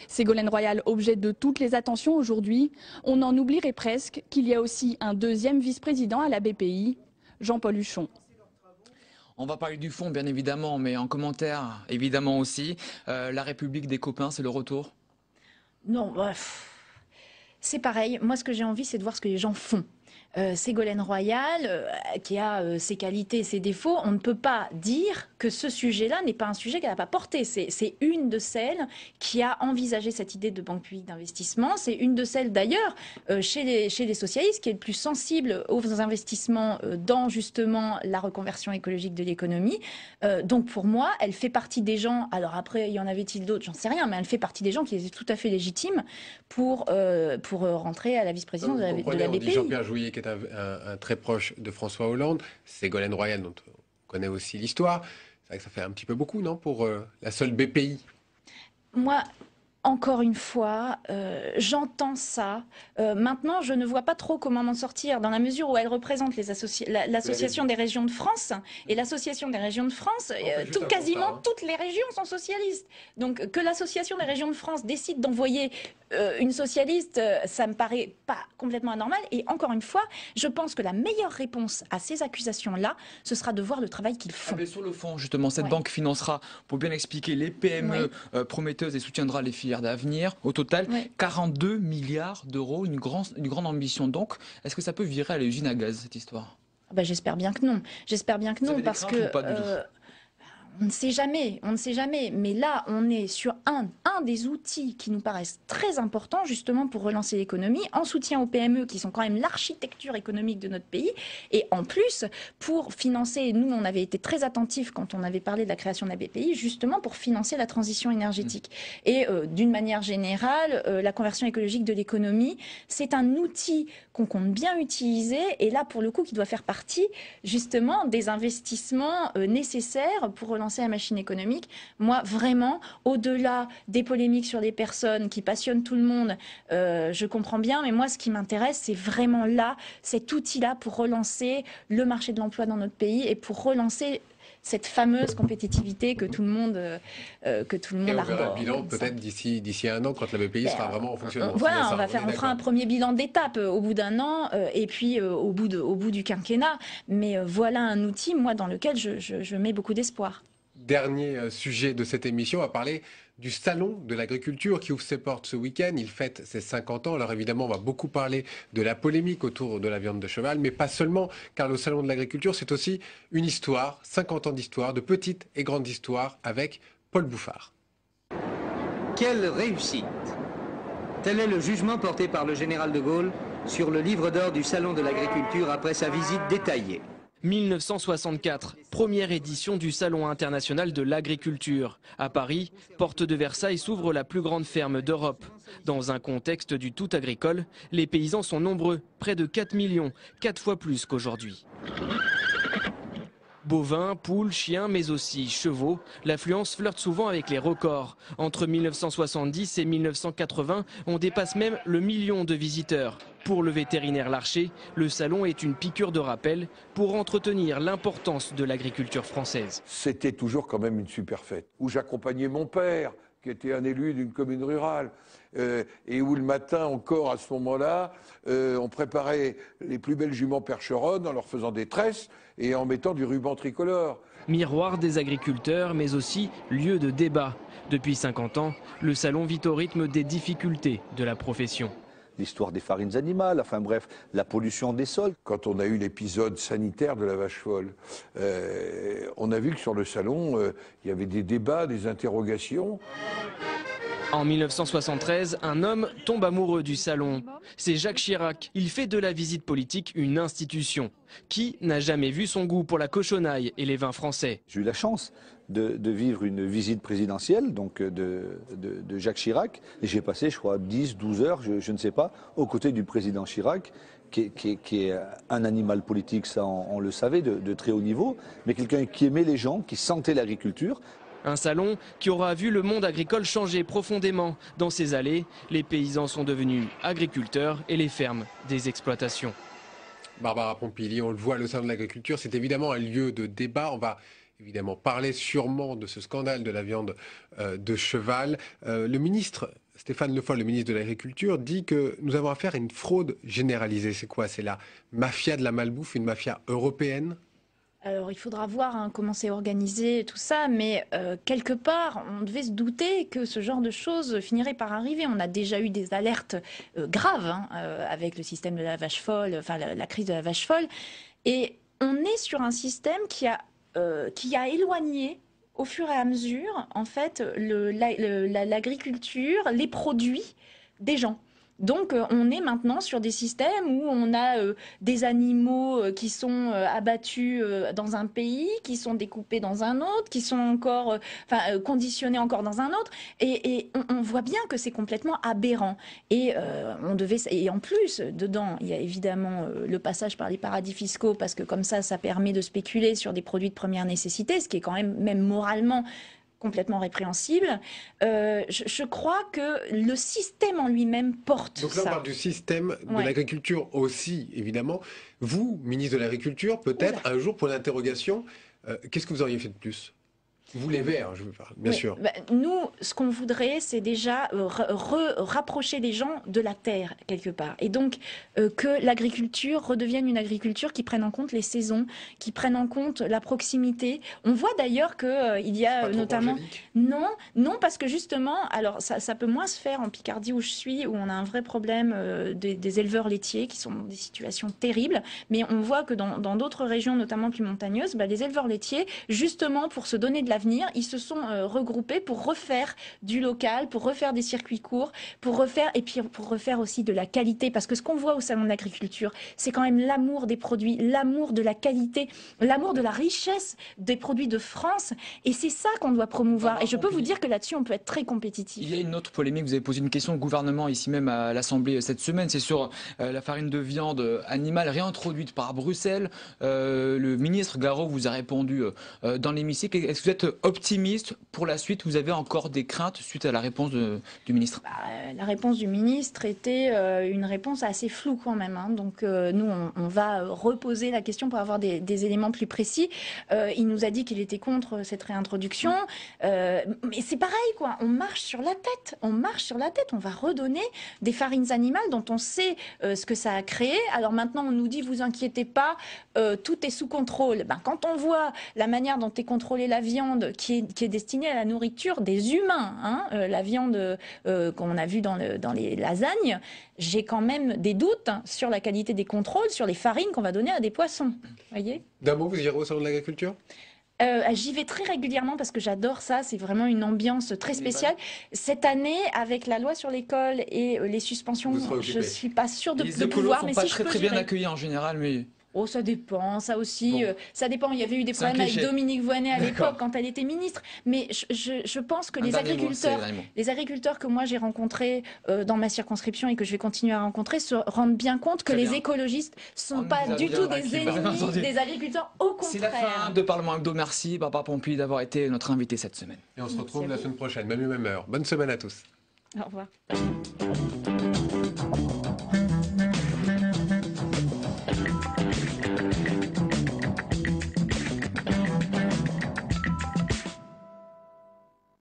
Ségolène Royal, objet de toutes les attentions aujourd'hui, on en oublierait presque qu'il y a aussi un deuxième vice-président à la BPI, Jean-Paul Huchon. On va parler du fond, bien évidemment, mais en commentaire, évidemment aussi. La République des copains, c'est le retour? Non, bref. C'est pareil. Moi, ce que j'ai envie, c'est de voir ce que les gens font. Ségolène Royal, qui a ses qualités et ses défauts, on ne peut pas dire que ce sujet-là n'est pas un sujet qu'elle n'a pas porté. C'est une de celles qui a envisagé cette idée de banque publique d'investissement. C'est une de celles, d'ailleurs, chez les socialistes, qui est le plus sensible aux investissements dans, justement, la reconversion écologique de l'économie. Donc, pour moi, elle fait partie des gens... Alors après, y en avait-il d'autres? J'en sais rien, mais elle fait partie des gens qui étaient tout à fait légitimes pour rentrer à la vice-présidence de la BPI. Jean-Pierre Jouyet, qui est un très proche de François Hollande, Ségolène Royal, dont on connaît aussi l'histoire. C'est vrai que ça fait un petit peu beaucoup, non, pour la seule BPI? Moi, encore une fois, j'entends ça. Maintenant, je ne vois pas trop comment m'en sortir, dans la mesure où elle représente l'association des régions de France. Et l'association des régions de France, quasiment toutes les régions sont socialistes. Donc, que l'association des régions de France décide d'envoyer une socialiste, ça me paraît pas complètement anormal. Et encore une fois, je pense que la meilleure réponse à ces accusations-là, ce sera de voir le travail qu'ils font. Mais sur le fond, justement, cette banque financera, pour bien expliquer, les PME prometteuses et soutiendra les filières d'avenir. Au total, 42 milliards d'euros, une grande ambition. Donc, est-ce que ça peut virer à l'usine à gaz, cette histoire? J'espère bien que non. J'espère bien que non, parce que... On ne sait jamais, mais là, on est sur un des outils qui nous paraissent très importants, justement, pour relancer l'économie, en soutien aux PME, qui sont quand même l'architecture économique de notre pays, et en plus, pour financer, nous, on avait été très attentifs quand on avait parlé de la création de la BPI, justement pour financer la transition énergétique. Et d'une manière générale, la conversion écologique de l'économie, c'est un outil qu'on compte bien utiliser, et là, pour le coup, qui doit faire partie, justement, des investissements nécessaires pour relancer la machine économique. Moi, vraiment, au-delà des polémiques sur des personnes qui passionnent tout le monde, je comprends bien, mais moi, ce qui m'intéresse, c'est vraiment là, cet outil-là pour relancer le marché de l'emploi dans notre pays et pour relancer cette fameuse compétitivité que tout le monde arbore. Et on verra le bilan peut-être d'ici un an, quand la BPI sera vraiment en fonctionnement. Voilà, on fera un premier bilan d'étape au bout d'un an et puis au bout du quinquennat. Mais voilà un outil, moi, dans lequel je mets beaucoup d'espoir. Dernier sujet de cette émission, on va parler du Salon de l'agriculture qui ouvre ses portes ce week-end. Il fête ses 50 ans. Alors évidemment, on va beaucoup parler de la polémique autour de la viande de cheval, mais pas seulement, car le Salon de l'agriculture, c'est aussi une histoire, 50 ans d'histoire, de petites et grandes histoires, avec Paul Bouffard. Quelle réussite! Tel est le jugement porté par le général de Gaulle sur le livre d'or du Salon de l'agriculture après sa visite détaillée. 1964, première édition du Salon international de l'agriculture. À Paris, porte de Versailles s'ouvre la plus grande ferme d'Europe. Dans un contexte du tout agricole, les paysans sont nombreux, près de 4 millions, 4 fois plus qu'aujourd'hui. Bovins, poules, chiens, mais aussi chevaux, l'affluence flirte souvent avec les records. Entre 1970 et 1980, on dépasse même le million de visiteurs. Pour le vétérinaire Larcher, le salon est une piqûre de rappel pour entretenir l'importance de l'agriculture française. C'était toujours quand même une super fête, où j'accompagnais mon père, qui était un élu d'une commune rurale, et où le matin encore, à ce moment-là, on préparait les plus belles juments percheronnes en leur faisant des tresses et en mettant du ruban tricolore. Miroir des agriculteurs, mais aussi lieu de débat. Depuis 50 ans, le salon vit au rythme des difficultés de la profession. l'histoire des farines animales, enfin bref, la pollution des sols. Quand on a eu l'épisode sanitaire de la vache folle, on a vu que sur le salon, il y avait des débats, des interrogations. En 1973, un homme tombe amoureux du salon. C'est Jacques Chirac. Il fait de la visite politique une institution. Qui n'a jamais vu son goût pour la cochonaille et les vins français? J'ai eu la chance de vivre une visite présidentielle donc de Jacques Chirac. Et j'ai passé, je crois, 10, 12 heures, je ne sais pas, aux côtés du président Chirac, qui est un animal politique, ça on le savait, de très haut niveau, mais quelqu'un qui aimait les gens, qui sentait l'agriculture. Un salon qui aura vu le monde agricole changer profondément. Dans ces allées, les paysans sont devenus agriculteurs et les fermes des exploitations. Barbara Pompili, on le voit, le salon de l'agriculture, c'est évidemment un lieu de débat. On va évidemment parler sûrement de ce scandale de la viande de cheval. Le ministre Stéphane Le Foll, le ministre de l'Agriculture, dit que nous avons affaire à une fraude généralisée. C'est quoi? C'est la mafia de la malbouffe, une mafia européenne? Alors, il faudra voir comment c'est organisé, tout ça, mais quelque part, on devait se douter que ce genre de choses finirait par arriver. On a déjà eu des alertes graves avec le système de la vache folle, enfin la crise de la vache folle, et on est sur un système qui a éloigné au fur et à mesure, en fait, l'agriculture, les produits des gens. Donc on est maintenant sur des systèmes où on a des animaux qui sont abattus dans un pays, qui sont découpés dans un autre, qui sont encore conditionnés encore dans un autre. Et on voit bien que c'est complètement aberrant. Et en plus, dedans, il y a évidemment le passage par les paradis fiscaux, parce que comme ça permet de spéculer sur des produits de première nécessité, ce qui est quand même moralement complètement répréhensible. Je crois que le système en lui-même porte ça. Donc là, on parle du système de l'agriculture aussi, évidemment. Vous, ministre de l'Agriculture, peut-être un jour pour l'interrogation, qu'est-ce que vous auriez fait de plus? Vous les Verts, je veux parler, bien sûr. Nous, ce qu'on voudrait, c'est déjà rapprocher les gens de la terre, quelque part. Et donc, que l'agriculture redevienne une agriculture qui prenne en compte les saisons, qui prenne en compte la proximité. On voit d'ailleurs qu'il y a notamment... Non, parce que justement, alors ça peut moins se faire en Picardie où je suis, où on a un vrai problème des éleveurs laitiers qui sont dans des situations terribles. Mais on voit que dans d'autres régions, notamment plus montagneuses, les éleveurs laitiers, justement, pour se donner de l'avenir, ils se sont regroupés pour refaire du local, pour refaire des circuits courts, pour refaire aussi de la qualité. Parce que ce qu'on voit au salon de l'agriculture, c'est quand même l'amour des produits, l'amour de la qualité, l'amour de la richesse des produits de France. Et c'est ça qu'on doit promouvoir. Et je peux vous dire que là-dessus, on peut être très compétitif. Il y a une autre polémique. Vous avez posé une question au gouvernement ici même à l'Assemblée cette semaine. C'est sur la farine de viande animale réintroduite par Bruxelles. Le ministre Garot vous a répondu dans l'hémicycle. Est-ce que vous êtes optimiste pour la suite? Vous avez encore des craintes suite à la réponse du ministre? La réponse du ministre était une réponse assez floue quand même. Donc nous, on va reposer la question pour avoir des éléments plus précis. Il nous a dit qu'il était contre cette réintroduction. Mais c'est pareil, quoi. On marche sur la tête. On va redonner des farines animales dont on sait ce que ça a créé. Alors maintenant, on nous dit, vous inquiétez pas, tout est sous contrôle. Quand on voit la manière dont est contrôlée la viande qui est destinée à la nourriture des humains, la viande qu'on a vue dans les lasagnes, j'ai quand même des doutes sur la qualité des contrôles, sur les farines qu'on va donner à des poissons. Voyez ? D'un mot, vous irez au salon de l'agriculture ? J'y vais très régulièrement parce que j'adore ça, c'est vraiment une ambiance très spéciale. Cette année, avec la loi sur l'école et les suspensions, je ne suis pas sûre de pouvoir. Les écolos ne sont pas très bien accueillis en général, mais... Oh, ça dépend, ça aussi, ça dépend. Il y avait eu des problèmes avec Dominique Voynet à l'époque quand elle était ministre. Mais je pense que les agriculteurs que moi j'ai rencontrés dans ma circonscription et que je vais continuer à rencontrer se rendent bien compte que les écologistes ne sont pas du tout des ennemis des agriculteurs, au contraire. C'est la fin de Parlement Hebdo. Merci Barbara Pompili d'avoir été notre invitée cette semaine. Et on se retrouve la semaine prochaine, même heure. Bonne semaine à tous. Au revoir.